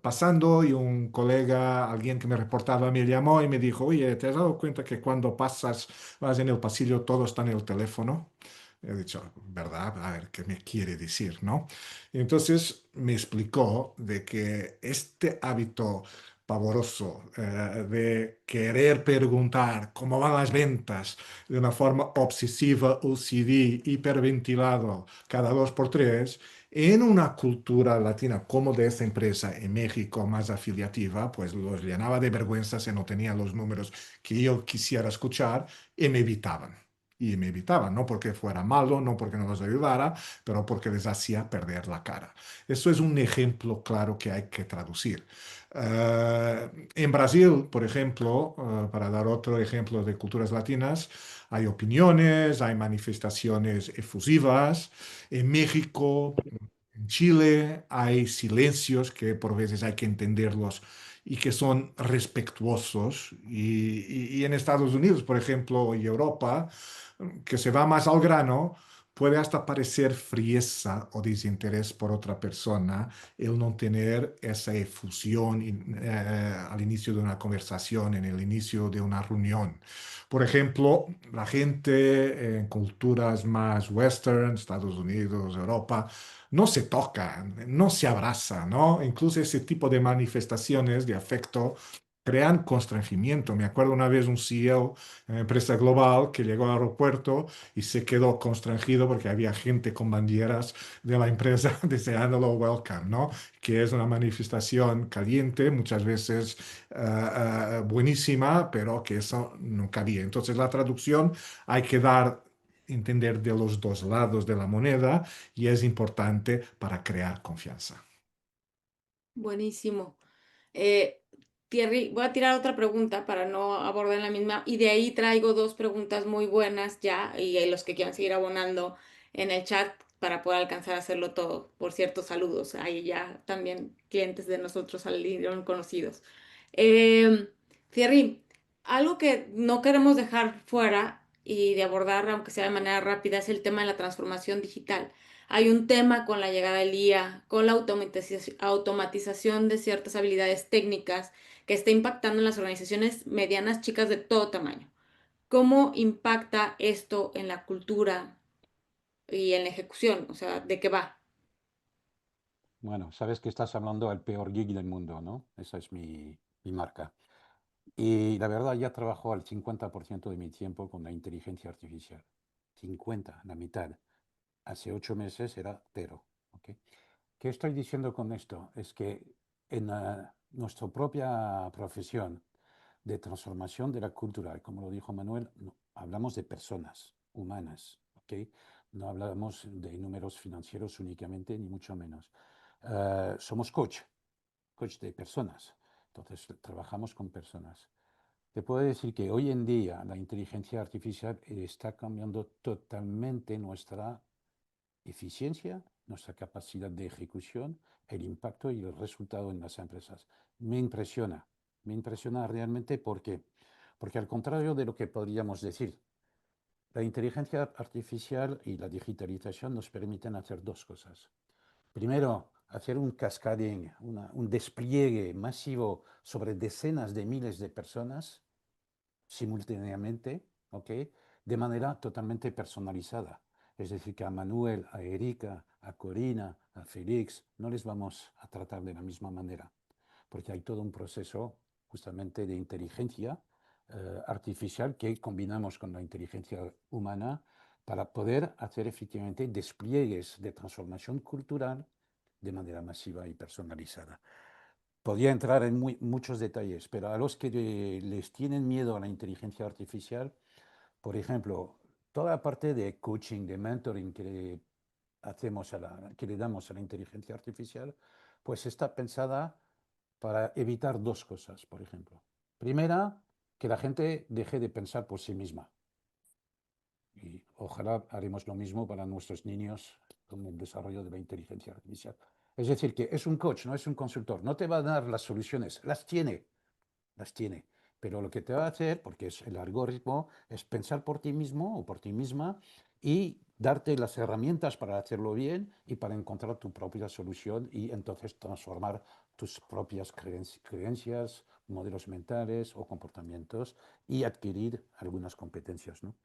pasando y un colega, alguien que me reportaba, me llamó y me dijo, oye, ¿te has dado cuenta que cuando pasas, vas en el pasillo, todo está en el teléfono? He dicho, ¿verdad? A ver, ¿qué me quiere decir, no? Y entonces me explicó de que este hábito pavoroso de querer preguntar cómo van las ventas, de una forma obsesiva, OCD, hiperventilado cada dos por tres, en una cultura latina como de esta empresa en México más afiliativa, pues los llenaba de vergüenza si no tenían los números que yo quisiera escuchar y me evitaban. Y me evitaban, no porque fuera malo, no porque no los ayudara, pero porque les hacía perder la cara. Eso es un ejemplo claro que hay que traducir. En Brasil, por ejemplo, para dar otro ejemplo de culturas latinas, hay opiniones, hay manifestaciones efusivas. En México, en Chile, hay silencios que por veces hay que entenderlos y que son respetuosos. Y en Estados Unidos, por ejemplo, y Europa, que se va más al grano, puede hasta parecer frieza o desinterés por otra persona el no tener esa efusión al inicio de una conversación, en el inicio de una reunión. Por ejemplo, la gente en culturas más western, Estados Unidos, Europa, no se toca, no se abraza, ¿no? Incluso ese tipo de manifestaciones de afecto crean constrangimiento. Me acuerdo una vez un CEO en una empresa global que llegó al aeropuerto y se quedó constrangido porque había gente con banderas de la empresa deseándolo welcome, ¿no? Que es una manifestación caliente, muchas veces buenísima, pero que eso nunca había. Entonces la traducción hay que dar entender de los dos lados de la moneda y es importante para crear confianza. Buenísimo. Eh, Thierry, voy a tirar otra pregunta para no abordar la misma. Y de ahí traigo dos preguntas muy buenas ya, y los que quieran seguir abonando en el chat para poder alcanzar a hacerlo todo. Por cierto, saludos. Ahí ya también clientes de nosotros salieron conocidos. Eh, Thierry, algo que no queremos dejar fuera y de abordar, aunque sea de manera rápida, es el tema de la transformación digital. Hay un tema con la llegada del IA, con la automatización de ciertas habilidades técnicas que está impactando en las organizaciones medianas, chicas de todo tamaño. ¿Cómo impacta esto en la cultura y en la ejecución? O sea, ¿de qué va? Bueno, sabes que estás hablando del peor gig del mundo, ¿no? Esa es mi marca. Y la verdad, ya trabajo al 50% de mi tiempo con la inteligencia artificial. 50, la mitad. Hace 8 meses era cero. ¿Ok? ¿Qué estoy diciendo con esto? Es que en nuestra propia profesión de transformación de la cultura, como lo dijo Manuel, no, hablamos de personas humanas. ¿Ok? No hablamos de números financieros únicamente, ni mucho menos. Somos coach de personas. Entonces, trabajamos con personas. Te puedo decir que hoy en día la inteligencia artificial está cambiando totalmente nuestra eficiencia, nuestra capacidad de ejecución, el impacto y el resultado en las empresas. Me impresiona realmente porque al contrario de lo que podríamos decir, la inteligencia artificial y la digitalización nos permiten hacer dos cosas. Primero, hacer un cascading, un despliegue masivo sobre decenas de miles de personas simultáneamente, ¿ok? De manera totalmente personalizada. Es decir, que a Manuel, a Erika, a Corina, a Félix, no les vamos a tratar de la misma manera, porque hay todo un proceso justamente de inteligencia artificial que combinamos con la inteligencia humana para poder hacer efectivamente despliegues de transformación cultural de manera masiva y personalizada. Podría entrar en muchos detalles, pero a los que les tienen miedo a la inteligencia artificial, por ejemplo, toda la parte de coaching, de mentoring que le damos a la inteligencia artificial, pues está pensada para evitar dos cosas, por ejemplo. Primera, que la gente deje de pensar por sí misma. Y ojalá haremos lo mismo para nuestros niños con el desarrollo de la inteligencia artificial. Es decir, que es un coach, no es un consultor. No te va a dar las soluciones, las tiene, pero lo que te va a hacer, porque es el algoritmo, es pensar por ti mismo o por ti misma y darte las herramientas para hacerlo bien y para encontrar tu propia solución y entonces transformar tus propias creencias, modelos mentales o comportamientos y adquirir algunas competencias, ¿no?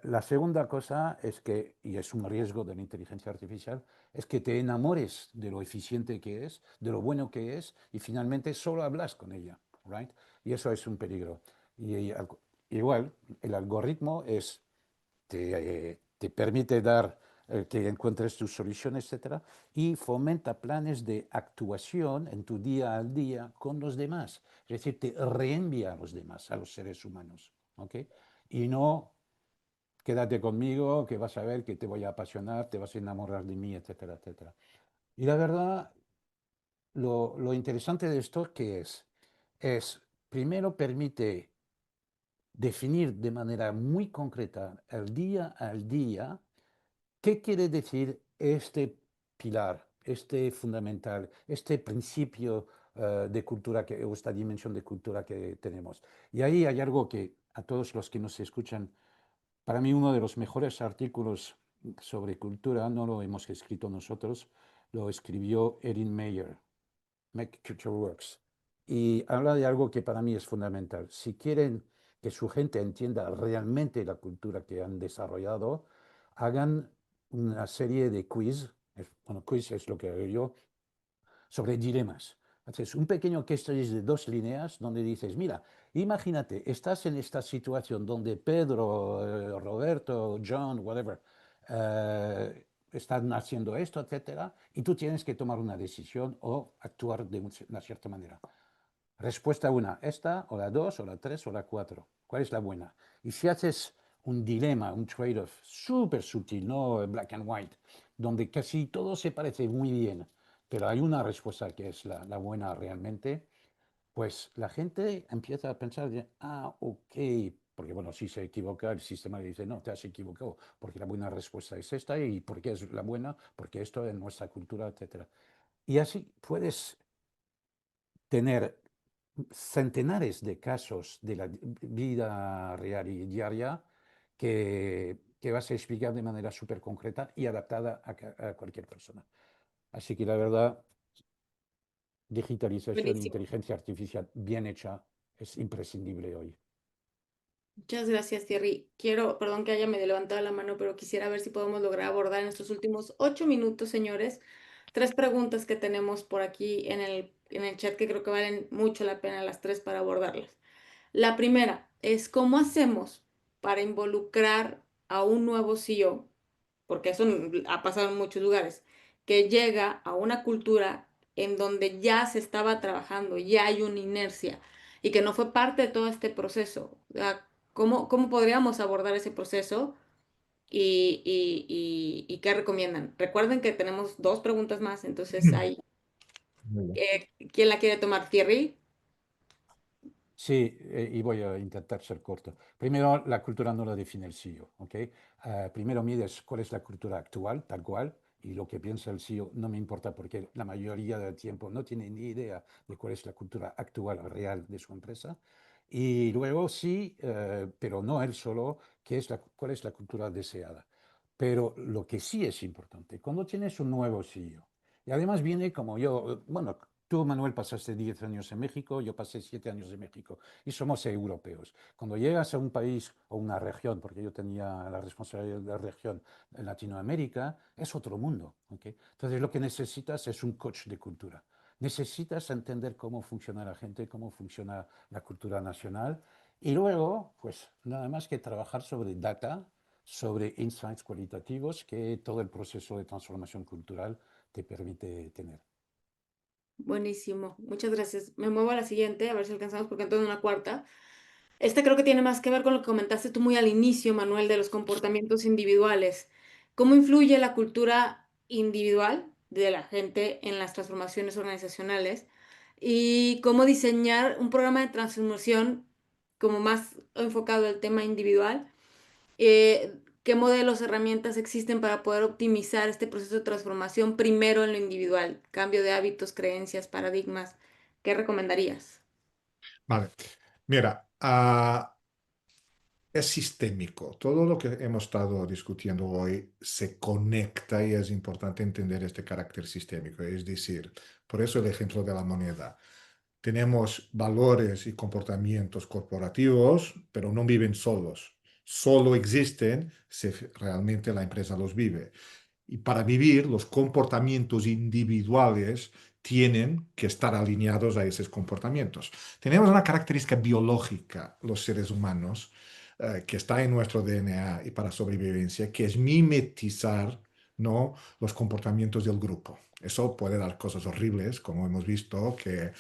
La segunda cosa es que, y es un riesgo de la inteligencia artificial, es que te enamores de lo eficiente que es, de lo bueno que es, y finalmente solo hablas con ella, ¿right? Y eso es un peligro. Y igual, el algoritmo te permite dar, que encuentres tus soluciones, etcétera, y fomenta planes de actuación en tu día al día con los demás. Es decir, te reenvía a los demás, a los seres humanos, ¿ok? Y no quédate conmigo, que vas a ver que te voy a apasionar, te vas a enamorar de mí, etcétera, etcétera. Y la verdad, lo interesante de esto que es, primero permite definir de manera muy concreta, el día al día, qué quiere decir este pilar, este fundamental, este principio de cultura, o esta dimensión de cultura que tenemos. Y ahí hay algo que a todos los que nos escuchan, para mí uno de los mejores artículos sobre cultura no lo hemos escrito nosotros, lo escribió Erin Meyer, Make Culture Works, y habla de algo que para mí es fundamental. Si quieren que su gente entienda realmente la cultura que han desarrollado, hagan una serie de quiz, bueno, quiz es lo que hago yo, sobre dilemas. Haces un pequeño case study de 2 líneas donde dices, mira, imagínate, estás en esta situación donde Pedro, Roberto, John, whatever, están haciendo esto, etcétera, y tú tienes que tomar una decisión o actuar de una cierta manera. Respuesta 1, esta, o la 2, o la 3, o la 4. ¿Cuál es la buena? Y si haces un dilema, un trade-off súper sutil, no black and white, donde casi todo se parece muy bien, pero hay una respuesta que es la buena realmente, pues la gente empieza a pensar, ok, porque bueno, si se equivoca, el sistema le dice, no, te has equivocado, porque la buena respuesta es esta, y ¿por qué es la buena? Porque esto es nuestra cultura, etcétera. Y así puedes tener centenares de casos de la vida real y diaria que vas a explicar de manera súper concreta y adaptada a cualquier persona. Así que la verdad, digitalización, Buenísimo. inteligencia artificial bien hecha es imprescindible hoy. Muchas gracias, Thierry. Quiero, perdón que haya medio levantado la mano, pero quisiera ver si podemos lograr abordar en estos últimos 8 minutos, señores, 3 preguntas que tenemos por aquí en el chat que creo que valen mucho la pena las tres para abordarlas. La primera es, ¿cómo hacemos para involucrar a un nuevo CEO? Porque eso ha pasado en muchos lugares, que llega a una cultura en donde ya se estaba trabajando, ya hay una inercia y que no fue parte de todo este proceso. O sea, ¿cómo podríamos abordar ese proceso y qué recomiendan? Recuerden que tenemos 2 preguntas más, entonces hay, Muy bien. ¿quién la quiere tomar? ¿Thierry? Sí, y voy a intentar ser corto. Primero, la cultura no la define el CEO, ¿ok? Primero mides cuál es la cultura actual, tal cual, y lo que piensa el CEO no me importa porque la mayoría del tiempo no tiene ni idea de cuál es la cultura actual real de su empresa. Y luego sí, pero no él solo, cuál es la cultura deseada. Pero lo que sí es importante, cuando tienes un nuevo CEO, y además viene como yo, bueno, tú, Manuel, pasaste 10 años en México, yo pasé 7 años en México y somos europeos. Cuando llegas a un país o una región, porque yo tenía la responsabilidad de la región en Latinoamérica, es otro mundo, ¿ok? Entonces lo que necesitas es un coach de cultura. Necesitas entender cómo funciona la gente, cómo funciona la cultura nacional y luego, pues nada más que trabajar sobre data, sobre insights cualitativos que todo el proceso de transformación cultural te permite tener. Buenísimo, muchas gracias. Me muevo a la siguiente, a ver si alcanzamos porque entonces una cuarta. Esta creo que tiene más que ver con lo que comentaste tú muy al inicio, Manuel, de los comportamientos individuales. ¿Cómo influye la cultura individual de la gente en las transformaciones organizacionales? Y cómo diseñar un programa de transformación como más enfocado al tema individual. ¿Qué modelos, herramientas existen para poder optimizar este proceso de transformación primero en lo individual? Cambio de hábitos, creencias, paradigmas. ¿Qué recomendarías? Vale. Mira, es sistémico. Todo lo que hemos estado discutiendo hoy se conecta y es importante entender este carácter sistémico. Es decir, por eso el ejemplo de la moneda. Tenemos valores y comportamientos corporativos, pero no viven solos. Solo existen si realmente la empresa los vive. Y para vivir, los comportamientos individuales tienen que estar alineados a esos comportamientos. Tenemos una característica biológica, los seres humanos, que está en nuestro DNA y para sobrevivencia, que es mimetizar, ¿no?, los comportamientos del grupo. Eso puede dar cosas horribles, como hemos visto, que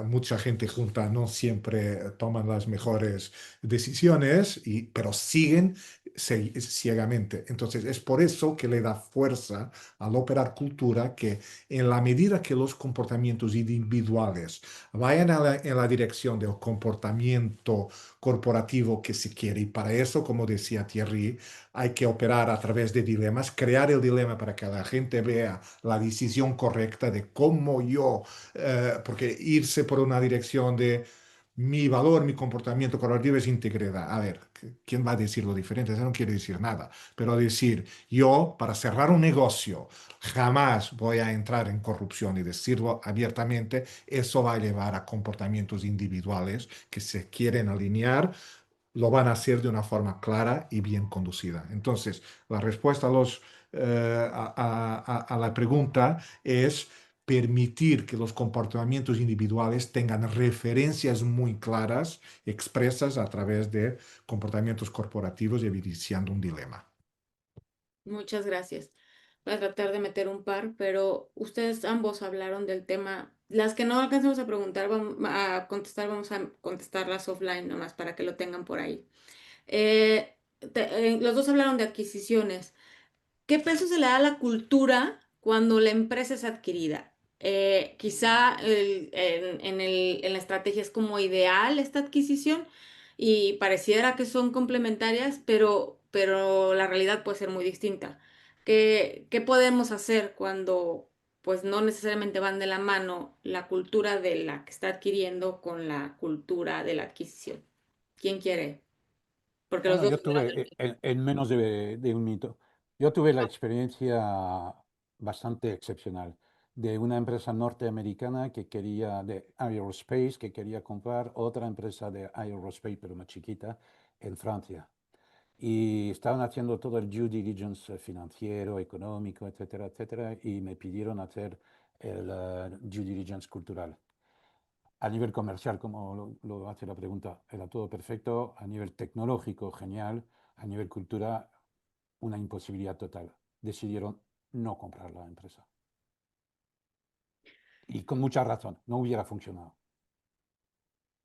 mucha gente junta no siempre toman las mejores decisiones, pero siguen ciegamente. Entonces, es por eso que le da fuerza al operar cultura, que en la medida que los comportamientos individuales vayan en la dirección del comportamiento corporativo que se quiere, y para eso, como decía Thierry, hay que operar a través de dilemas, crear el dilema para que la gente vea la decisión correcta de cómo yo, porque irse por una dirección de mi valor, mi comportamiento corporativo es integridad. A ver, ¿quién va a decir lo diferente? Eso no quiere decir nada. Pero decir, yo para cerrar un negocio jamás voy a entrar en corrupción y decirlo abiertamente, eso va a llevar a comportamientos individuales que se quieren alinear, lo van a hacer de una forma clara y bien conducida. Entonces, la respuesta a la pregunta es permitir que los comportamientos individuales tengan referencias muy claras, expresas a través de comportamientos corporativos, evidenciando un dilema. Muchas gracias. Voy a tratar de meter un par, pero ustedes ambos hablaron del tema. Las que no alcancemos a preguntar, vamos a contestarlas offline nomás para que lo tengan por ahí. Los dos hablaron de adquisiciones. ¿Qué peso se le da a la cultura cuando la empresa es adquirida? Quizá en la estrategia es como ideal esta adquisición y pareciera que son complementarias, pero la realidad puede ser muy distinta. ¿Qué podemos hacer cuando pues no necesariamente van de la mano la cultura de la que está adquiriendo con la cultura de la adquisición? ¿Quién quiere? Porque los Bueno, dos yo hablaron tuve, del mismo. en menos de un minuto, yo tuve la experiencia bastante excepcional de una empresa norteamericana que quería, de aerospace, que quería comprar otra empresa de aerospace, pero más chiquita, en Francia. Y estaban haciendo todo el due diligence financiero, económico, etcétera, etcétera, y me pidieron hacer el due diligence cultural. A nivel comercial, como lo hace la pregunta, era todo perfecto. A nivel tecnológico, genial. A nivel cultura, una imposibilidad total. Decidieron no comprar la empresa. Y con mucha razón, no hubiera funcionado.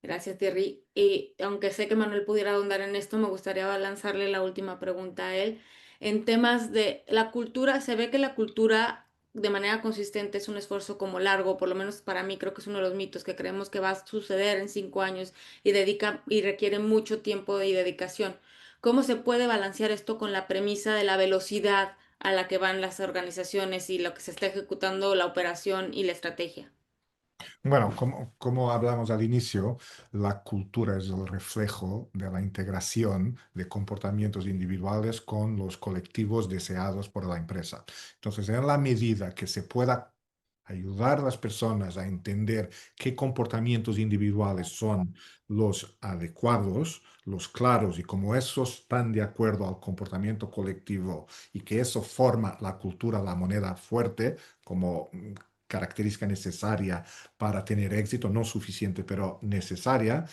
Gracias, Thierry. Y aunque sé que Manuel pudiera ahondar en esto, me gustaría lanzarle la última pregunta a él. En temas de la cultura, se ve que la cultura de manera consistente es un esfuerzo como largo, por lo menos para mí creo que es uno de los mitos que creemos que va a suceder en 5 años y requiere mucho tiempo y dedicación. ¿Cómo se puede balancear esto con la premisa de la velocidad a la que van las organizaciones y lo que se está ejecutando, la operación y la estrategia? Bueno, como hablamos al inicio, la cultura es el reflejo de la integración de comportamientos individuales con los colectivos deseados por la empresa. Entonces, en la medida que se pueda ayudar a las personas a entender qué comportamientos individuales son los adecuados, los claros, y cómo esos están de acuerdo al comportamiento colectivo y que eso forma la cultura, la moneda fuerte, como característica necesaria para tener éxito, no suficiente, pero necesaria,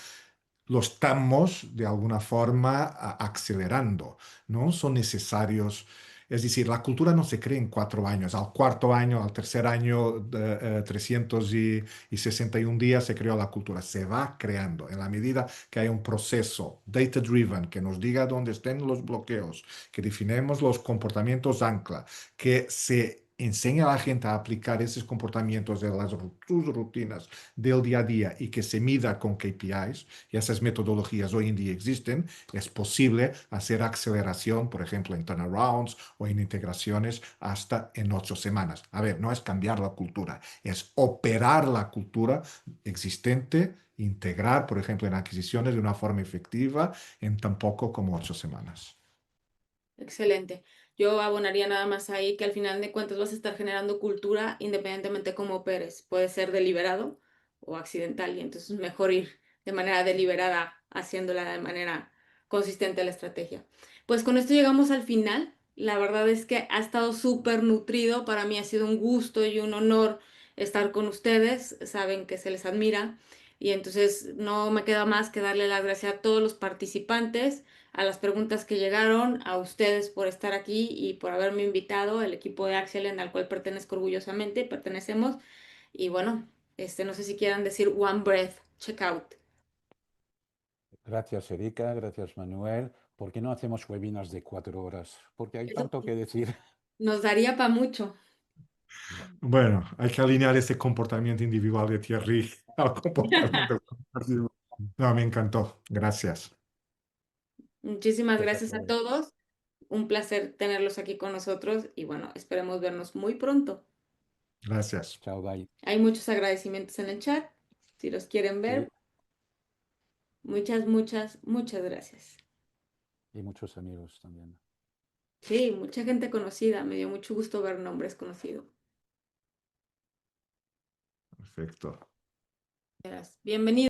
lo estamos de alguna forma acelerando, ¿no? Son necesarios. Es decir, la cultura no se crea en 4 años. Al cuarto año, al tercer año, 361 días se creó la cultura. Se va creando en la medida que hay un proceso data-driven que nos diga dónde estén los bloqueos, que definamos los comportamientos ancla, que se enseña a la gente a aplicar esos comportamientos de sus rutinas del día a día y que se mida con KPIs, y esas metodologías hoy en día existen, es posible hacer aceleración, por ejemplo, en turnarounds o en integraciones hasta en 8 semanas. A ver, no es cambiar la cultura, es operar la cultura existente, integrar, por ejemplo, en adquisiciones de una forma efectiva en tan poco como 8 semanas. Excelente. Yo abonaría nada más ahí que al final de cuentas vas a estar generando cultura independientemente de cómo operes. Puede ser deliberado o accidental y entonces es mejor ir de manera deliberada haciéndola de manera consistente la estrategia. Pues con esto llegamos al final. La verdad es que ha estado súper nutrido. Para mí ha sido un gusto y un honor estar con ustedes. Saben que se les admira y entonces no me queda más que darle las gracias a todos los participantes, a las preguntas que llegaron, a ustedes por estar aquí y por haberme invitado, el equipo de Axelen al cual pertenezco orgullosamente, pertenecemos. Y bueno, no sé si quieran decir One Breath, check out. Gracias, Erika, gracias, Manuel. ¿Por qué no hacemos webinars de 4 horas? Porque hay Eso tanto que decir. nos daría para mucho. Bueno, hay que alinear ese comportamiento individual de Thierry al comportamiento compartido. No, me encantó. Gracias. Muchísimas Pues gracias a todos. Un placer tenerlos aquí con nosotros y bueno, esperemos vernos muy pronto. Gracias. chao, bye. Hay muchos agradecimientos en el chat. Si los quieren Sí, ver, muchas, muchas, muchas gracias. y muchos amigos también. Sí, mucha gente conocida. Me dio mucho gusto ver nombres conocidos. Perfecto. Bienvenido.